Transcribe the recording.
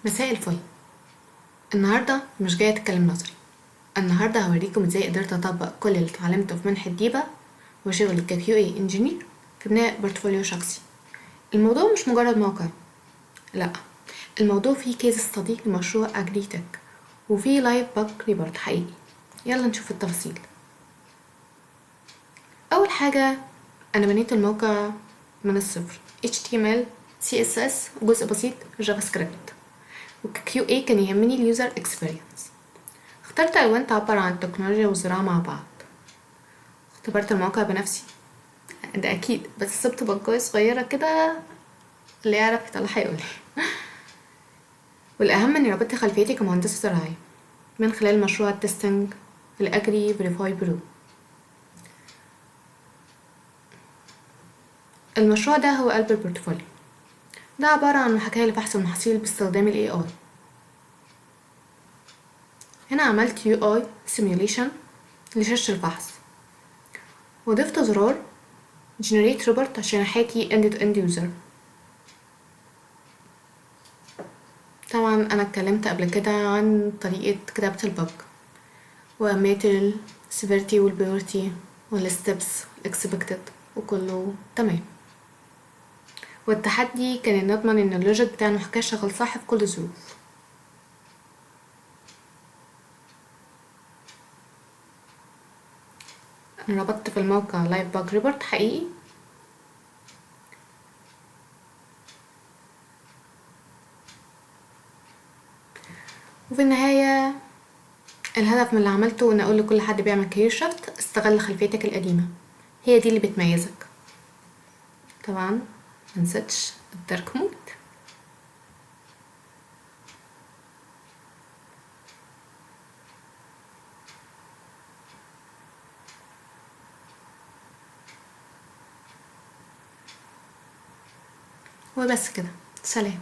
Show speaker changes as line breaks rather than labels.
مساء الفل. النهاردة مش جاية أتكلم نظري. النهاردة هوريكم ازاي قدرت أطبق كل اللي اتعلمته في منحة ديبا وشغلي ك QA انجينير في بناء بورتفوليو شخصي. الموضوع مش مجرد موقع، لأ، الموضوع فيه كيس ستادي لمشروع أجريتك وفيه لايف باج ريبورت حقيقي. يلا نشوف التفاصيل. أول حاجة، أنا بنيت الموقع من الصفر، HTML CSS وجزء بسيط جافا سكريبت، وك QA كان يهمني اليوزر اكسبيرينس. اخترت ألوان تعبر عن التكنولوجيا والزراعة مع بعض. اختبرت الموقع بنفسي، ده أكيد، بس سبت بجاية صغيرة كده اللي يعرف يطلع هيقولي. والأهم إني ربطت خلفيتي كمهندسة زراعية من خلال مشروع التستنج الأجري فيريفاي برو. المشروع ده هو قلب البورتفوليو. ده عبارة عن محاكاة لفحص المحاصيل باستخدام ال AI. هنا عملت UI simulation لشاشة الفحص، وضفت زرار generate report عشان أحاكي end to end user. طبعا أنا اتكلمت قبل كده عن طريقة كتابة البج وأهمية ال severity وال priority وال steps expected وكله تمام. والتحدي كان إن نضمن إن اللوجيك بتاع المحاكاة شغال صح في كل الظروف. أنا ربطت في الموقع لايف باج ريبورت حقيقي، وفي النهاية الهدف من اللي عملته إن أقول لكل حد بيعمل كارير شفت استغل خلفيتك القديمة، هي دي اللي بتميزك. طبعا منسيتش الدارك مود. وبس كده، سلام.